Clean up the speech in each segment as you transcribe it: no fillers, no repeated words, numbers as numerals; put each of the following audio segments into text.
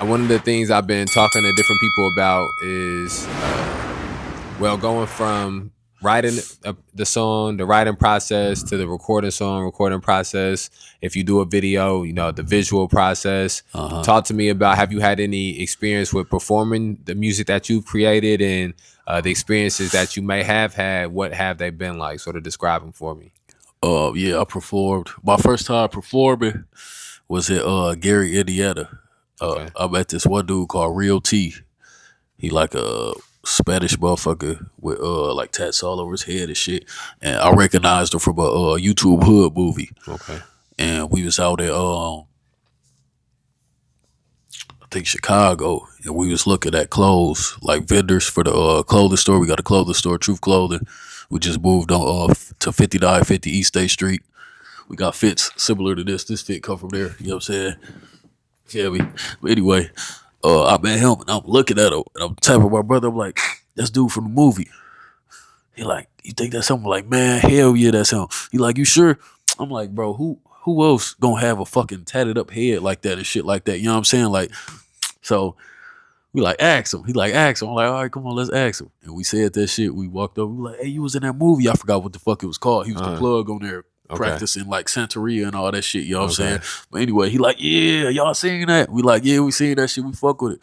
one of the things I've been talking to different people about is well, going from writing the song, the writing process to the recording song, recording process. If you do a video, the visual process. Uh-huh. Talk to me about, have you had any experience with performing the music that you've created, and the experiences that you may have had? What have they been like? Sort of describe them for me. Yeah, I performed. My first time performing was at Gary, Indiana. Okay. I met this one dude called Real T. He like a Spanish motherfucker with like tats all over his head and shit. And I recognized him from a YouTube Hood movie. Okay. And we was out at I think Chicago, and we was looking at clothes, like vendors for the clothing store. We got a clothing store, Truth Clothing. We just moved on to 5950 East State Street. We got fits similar to this. This fit come from there. You know what I'm saying? Yeah, we. But anyway, I met him and I'm looking at him and I'm tapping my brother. I'm like, that's dude from the movie. He like, you think that's him? I'm like, man, hell yeah, that's him. He like, you sure? I'm like, bro, who else gonna have a fucking tatted up head like that and shit like that? You know what I'm saying? Like, so we like ask him. He like ask him. I'm like, all right, come on, let's ask him. And we said that shit. We walked over. We like, hey, you was in that movie. I forgot what the fuck it was called. He was the Uh-huh. plug on there Okay. practicing like Santeria and all that shit. You know what I'm saying? Okay. But anyway, he like, yeah, y'all seen that? We like, yeah, we seen that shit. We fuck with it.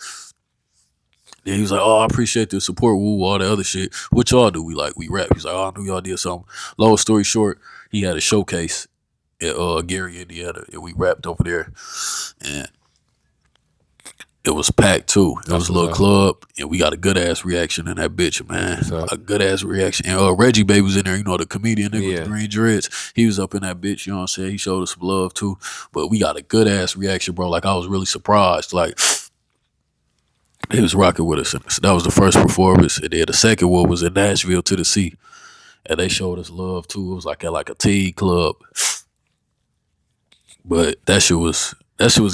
Then he was like, oh, I appreciate the support, woo, all the other shit. What y'all do? We like, we rap. He's like, oh, I knew y'all did something. Long story short, he had a showcase at Gary, Indiana, and we rapped over there. And it was packed too. It was That's a what's little up. club, and we got a good ass reaction in that bitch, man. What's up? A good ass reaction. And Reggie Bay was in there, the comedian nigga with Yeah. the green dreads. He was up in that bitch, you know what I'm saying? He showed us some love too. But we got a good ass reaction, bro. Like I was really surprised. Like he was rocking with us. And so that was the first performance. And then the second one was in Nashville, Tennessee. And they showed us love too. It was like at like a teen club. But that shit was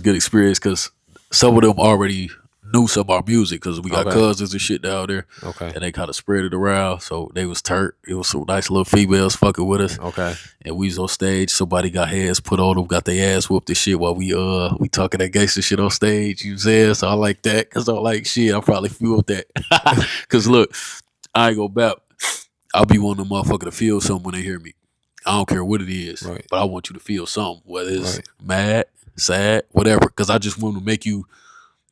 good experience because some of them already knew some of our music because we got Okay. cousins and shit down there, Okay. and they kind of spread it around. So they was turnt. It was some nice little females fucking with us, Okay. and we was on stage. Somebody got hands put on them, got their ass whooped and shit while we talking that gangster shit on stage. You know what I'm saying? So I like that because I don't like shit. I probably feel that because look, I ain't gonna bap. I'll be one of them motherfucker to feel something when they hear me. I don't care what it is, Right. but I want you to feel something, whether it's Right. mad, sad, whatever, because I just want to make you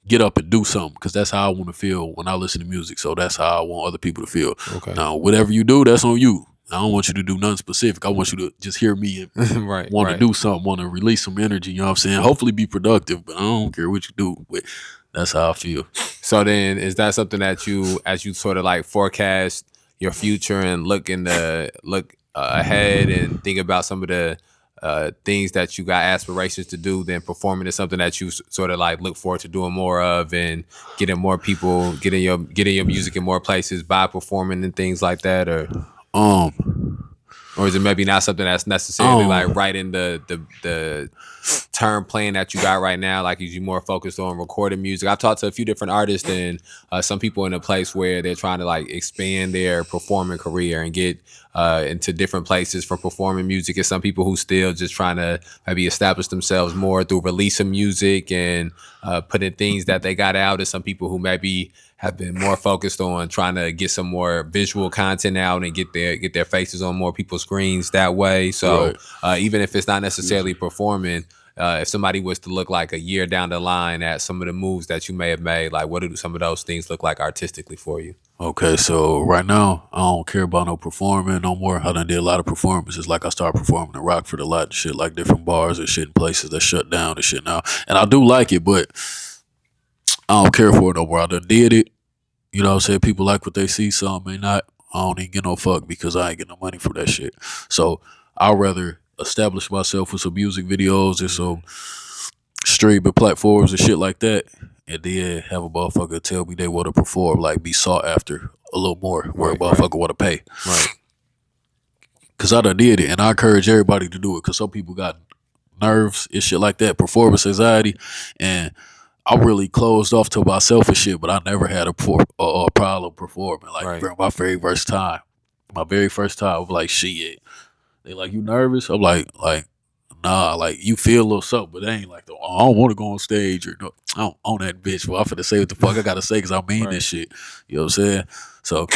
get up and do something, because that's how I want to feel when I listen to music. So that's how I want other people to feel. Okay. Now, whatever you do, that's on you. I don't want you to do nothing specific. I want you to just hear me and Right. want to Right. do something, want to release some energy. You know what I'm saying? Hopefully be productive, but I don't care what you do. But that's how I feel. So then, is that something that you, as you sort of like forecast your future and look ahead and think about some of the things that you got aspirations to do, then performing is something that you sort of like look forward to doing more of, and getting more people, getting your music in more places by performing and things like that, Um, or is it maybe not something that's necessarily like right in the term plan that you got right now? Like, is you more focused on recording music? I've talked to a few different artists, and some people in a place where they're trying to like expand their performing career and get into different places for performing music, and some people who still just trying to maybe establish themselves more through releasing music and putting things that they got out, and some people who maybe have been more focused on trying to get some more visual content out and get their faces on more people's screens that way. So right. even if it's not necessarily performing, if somebody was to look like a year down the line at some of the moves that you may have made, like what do some of those things look like artistically for you? Okay, so right now I don't care about no performing no more. I done did a lot of performances. Like I started performing in Rockford a lot and shit, like different bars and shit in places that shut down and shit now. And I do like it, but I don't care for it no more. I done did it. You know what I'm saying? People like what they see, some may not. I don't even get no fuck because I ain't get no money for that shit. So I'd rather establish myself with some music videos and some streaming platforms and shit like that, and then have a motherfucker tell me they want to perform, like be sought after a little more, where a Right, right. motherfucker want to pay. Right. Cause I done did it, and I encourage everybody to do it. Cause some people got nerves and shit like that, performance anxiety, and I really closed off to myself and shit. But I never had a problem performing. Like Right. bro, my very first time, I was like, shit. They like, you nervous? I'm like, nah, like you feel a little something, but they ain't like, oh, I don't want to go on stage or no, I don't own that bitch. Well, I'm finna say what the fuck I gotta say because I mean Right. this shit. You know what I'm saying? So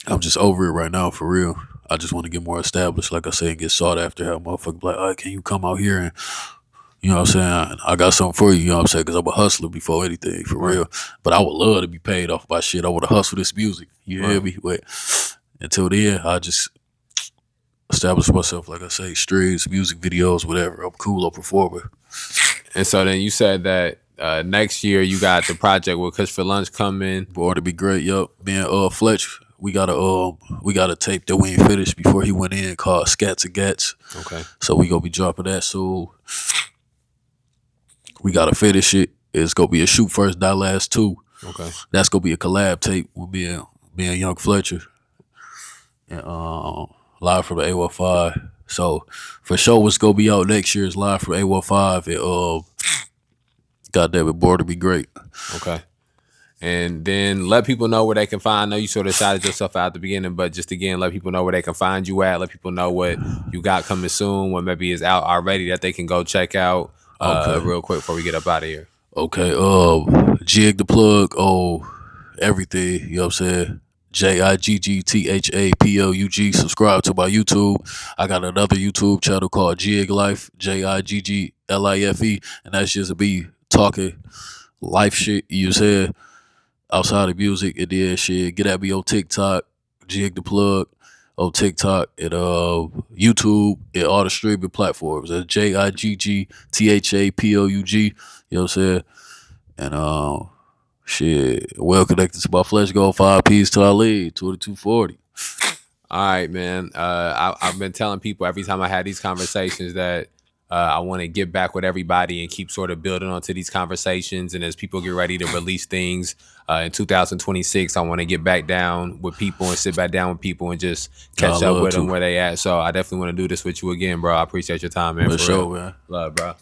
I'm just over it right now for real. I just want to get more established, like I say, and get sought after. How motherfuckers be like, all right, can you come out here and you know what I'm saying? I got something for you, you know what I'm saying? Because I'm a hustler before anything, for Right. real. But I would love to be paid off by shit. I would have hustled this music. You hear Right. me? But until then, I just establish myself, like I say, streams, music videos, whatever. I'm cool, I'm a performer. And so then you said that next year you got the project with Kush for Lunch coming. Born to be great, yup. Me and Fletch, we got a tape that we ain't finished before he went in called Scats and Gats. Okay. So we gonna be dropping that soon. We gotta finish it. It's gonna be a Shoot First, Die Last 2. Okay. That's gonna be a collab tape with me and Young Fletcher. And live from the A15. So for sure what's gonna be out next year is live from A15 and goddamn it, Born to be great. Okay. And then let people know where they can find. I know you sort of shouted yourself out at the beginning, but just again, let people know where they can find you at. Let people know what you got coming soon, what maybe is out already that they can go check out real quick before we get up out of here. Okay, Jig the Plug, everything, you know what I'm saying? JIGGTHAPLUG. Subscribe to my YouTube. I got another YouTube channel called Jig Life, JIGGLIFE, and that's just me talking life shit, you said, outside of music, and then shit. Get at me on TikTok, Jig the Plug, on TikTok, and YouTube, and all the streaming platforms. That's JIGGTHAPLUG, you know what I'm saying? And shit, well connected to my Flesh Goal 5 P's till I leave, 2240. All right, man. I've been telling people every time I had these conversations that I want to get back with everybody and keep sort of building onto these conversations. And as people get ready to release things in 2026, I want to get back down with people and sit back down with people and just catch up with them where they at. So I definitely want to do this with you again, bro. I appreciate your time, man. For sure, real. man. Love, bro.